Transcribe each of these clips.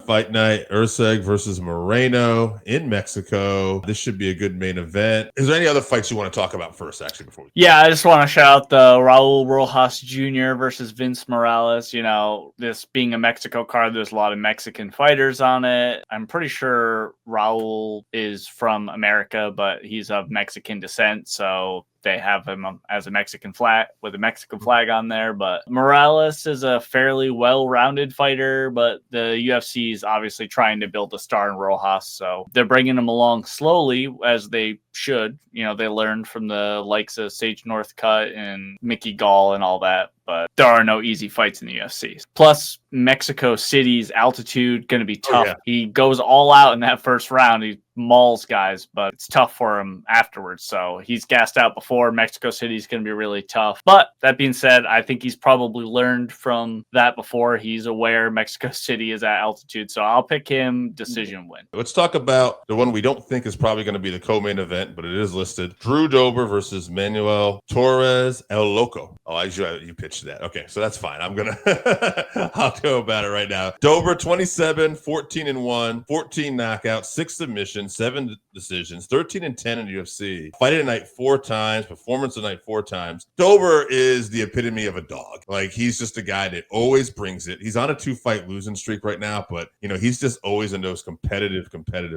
Fight Night, Erceg versus Moreno in Mexico. This should be a good main event. Is there any other fights you want to talk about first, actually, before we... Yeah, I just want to shout out the Raul Rosas Jr. versus Vince Morales. You know, this being a Mexico card, there's a lot of Mexican fighters on it. I'm pretty sure Raul is from America, but he's of Mexican descent, so they have him as a Mexican flag with a Mexican flag on there. But Morales is a fairly well-rounded fighter, but the UFC is obviously trying to build a star in Rojas, so they're bringing him along slowly, as they should. You know, they learned from the likes of Sage Northcutt and Mickey Gall and all that, but there are no easy fights in the UFC. Plus, Mexico City's altitude going to be tough. Oh, yeah. He goes all out in that first round. He mauls guys, but it's tough for him afterwards. So he's gassed out before. Mexico City's going to be really tough. But that being said, I think he's probably learned from that before. He's aware Mexico City is at altitude. So I'll pick him decision win. Let's talk about the one we don't think is probably going to be the co-main event, but it is listed. Drew Dober versus Manuel Torres El Loco. Oh, you pitched that. Okay, so that's fine. I'll go about it right now. Dober 27, 14-1, 14 knockouts, 6 submissions, 7 decisions, 13-10 in the UFC. Fight night 4 times, performance of night 4 times. Dober is the epitome of a dog. Like, he's just a guy that always brings it. He's on a 2-fight losing streak right now, but you know, he's just always in those competitive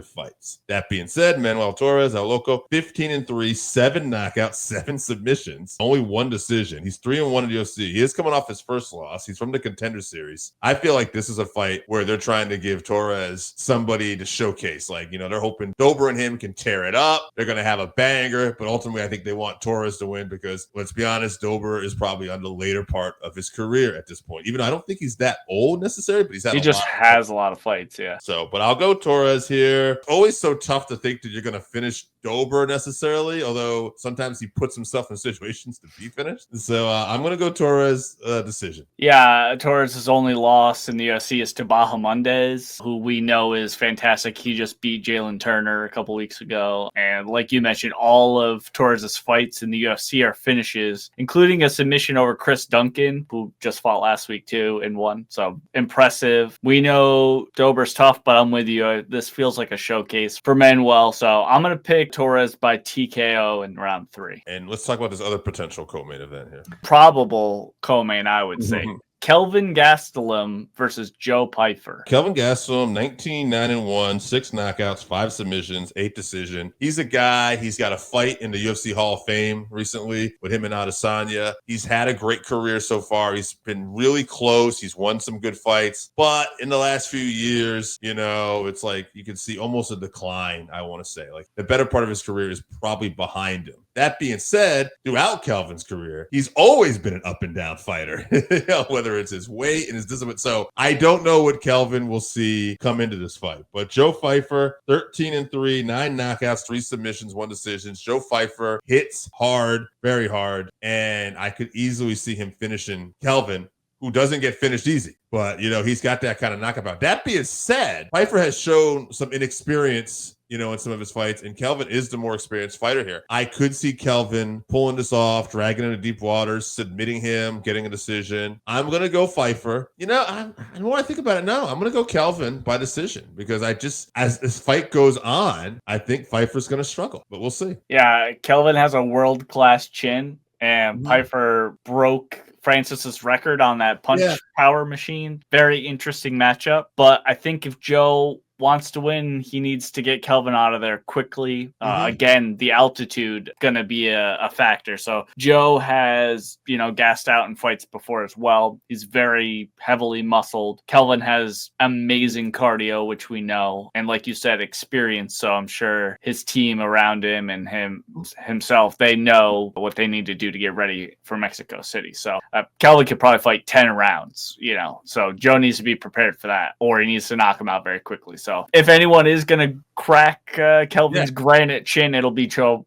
fights. That being said, Manuel Torres El Loco 15-3, 7 knockouts, 7 submissions, only 1 decision. He's 3-1 in the UFC. He is coming off his first loss. He's from the Contender Series. I feel like this is a fight where they're trying to give Torres somebody to showcase. Like, you know, they're hoping Dober and him can tear it up. They're going to have a banger, but ultimately I think they want Torres to win because, let's be honest, Dober is probably on the later part of his career at this point. Even though I don't think he's that old necessarily, but he just has a lot of fights, yeah. So, but I'll go Torres here. Always so tough to think that you're going to finish Dober necessarily, although sometimes he puts himself in situations to be finished. So I'm going to go Torres decision. Yeah, Torres' only loss in the UFC is to Bahamondes, who we know is fantastic. He just beat Jalen Turner a couple weeks ago. And like you mentioned, all of Torres' fights in the UFC are finishes, including a submission over Chris Duncan, who just fought last week too and won. So impressive. We know Dober's tough, but I'm with you. This feels like a showcase for Manuel. So I'm going to pick Torres by TKO in round 3. And let's talk about this other potential co-main event here. Probable co-main, I would say. Kelvin Gastelum versus Joe Pyfer. Kelvin Gastelum, 19-9-1, 6 knockouts, 5 submissions, 8 decision. He's a guy, he's got a fight in the UFC Hall of Fame recently with him and Adesanya. He's had a great career so far. He's been really close. He's won some good fights. But in the last few years, you know, it's like you can see almost a decline, I want to say. Like, the better part of his career is probably behind him. That being said, throughout Kelvin's career, he's always been an up and down fighter, you know, whether it's his weight and his discipline. So I don't know what Kelvin will see come into this fight. But Joe Pyfer, 13-3, 9 knockouts, 3 submissions, 1 decision. Joe Pyfer hits hard, very hard, and I could easily see him finishing Kelvin, who doesn't get finished easy. But, you know, he's got that kind of knockout. That being said, Pyfer has shown some inexperience, you know, in some of his fights, and Kelvin is the more experienced fighter here. I could see Kelvin pulling this off, dragging into deep waters, submitting him, getting a decision. I'm going to go Pyfer. You know, the more I think about it now, I'm going to go Kelvin by decision because as this fight goes on, I think Pyfer's going to struggle, but we'll see. Yeah, Kelvin has a world-class chin, and Pyfer broke Francis's record on that punch power machine. Very interesting matchup. But I think if Joe wants to win, he needs to get Kelvin out of there quickly. Again, the altitude going to be a factor. So Joe has, you know, gassed out in fights before as well. He's very heavily muscled. Kelvin has amazing cardio, which we know. And like you said, experience. So I'm sure his team around him and himself, they know what they need to do to get ready for Mexico City. So Kelvin could probably fight 10 rounds, you know. So Joe needs to be prepared for that, or he needs to knock him out very quickly. So if anyone is going to crack Kelvin's granite chin, it'll be Joe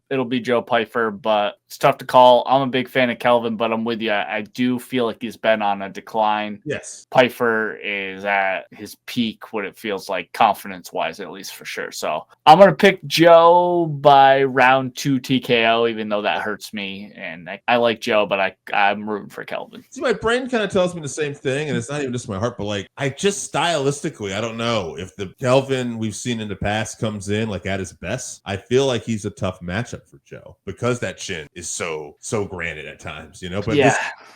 Pyfer. But It's tough to call. I'm a big fan of Kelvin, but I'm with you. I do feel like he's been on a decline. Yes. Pyfer is at his peak, what it feels like, confidence-wise, at least for sure. So I'm going to pick Joe by round 2 TKO, even though that hurts me. And I like Joe, but I'm rooting for Kelvin. See, my brain kind of tells me the same thing, and it's not even just my heart, but like I just stylistically, I don't know if the Kelvin we've seen in the past comes in like at his best. I feel like he's a tough matchup for Joe because that chin is so granted at times, you know. But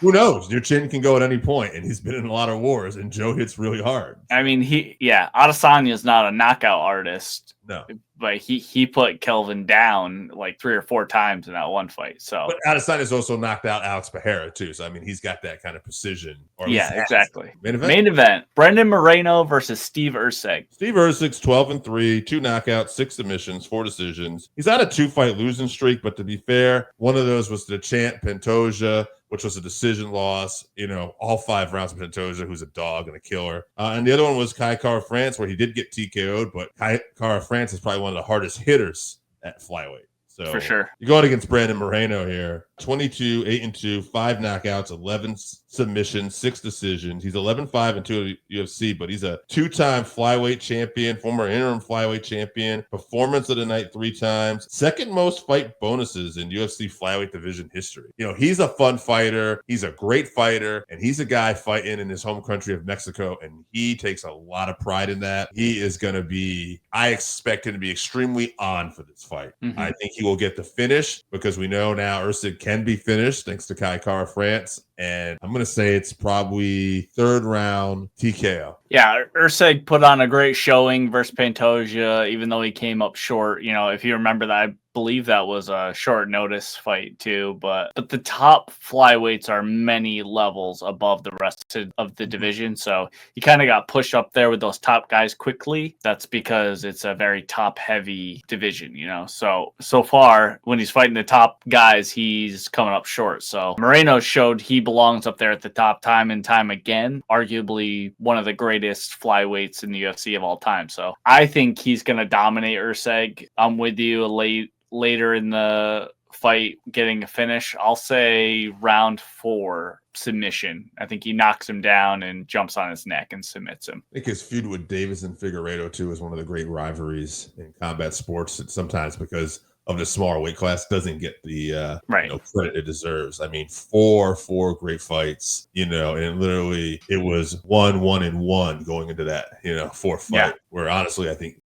who knows? Your chin can go at any point, and he's been in a lot of wars, and Joe hits really hard. I mean, Adesanya is not a knockout artist. No. But he put Kelvin down like 3 or 4 times in that one fight. So, but Adesanya's also knocked out Alex Pereira too. So I mean, he's got that kind of precision. Exactly. Main event: Brandon Moreno versus Steve Erceg. Steve Erceg's 12-3, 2 knockouts, 6 submissions, 4 decisions. He's on a 2-fight losing streak, but to be fair, one of those was the champ Pantoja, which was a decision loss, you know, all 5 rounds of Pantoja, who's a dog and a killer. And the other one was Kai Kara France, where he did get TKO'd, but Kai Kara France is probably one of the hardest hitters at flyweight. So for sure. You're going against Brandon Moreno here. 22, 8-2, 5 knockouts, 11 submissions, 6 decisions. He's 11-5-2 UFC, but he's a 2-time flyweight champion, former interim flyweight champion, performance of the night 3 times, second most fight bonuses in UFC flyweight division history. You know, he's a fun fighter. He's a great fighter, and he's a guy fighting in his home country of Mexico, and he takes a lot of pride in that. He is going to be, I expect him to be extremely on for this fight. Mm-hmm. I think he will get the finish because we know now Erceg can be finished thanks to Kai Kara France. And I'm going to say it's probably 3rd round TKO. Yeah, Erceg put on a great showing versus Pantoja, even though he came up short. You know, if you remember that, I believe that was a short notice fight too. But the top flyweights are many levels above the rest of the division. So he kind of got pushed up there with those top guys quickly. That's because it's a very top-heavy division, you know. So far, when he's fighting the top guys, he's coming up short. So Moreno showed he belongs up there at the top time and time again. Arguably one of the greatest flyweights in the UFC of all time. So I think he's going to dominate Erceg. I'm with you later in the fight getting a finish. I'll say round 4 submission. I think he knocks him down and jumps on his neck and submits him. I think his feud with Davis and Figueiredo too is one of the great rivalries in combat sports. Sometimes because of the smaller weight class doesn't get the credit it deserves. I mean, four great fights, you know, and literally it was 1-1-1 going into that, you know, 4th fight. Where honestly, I think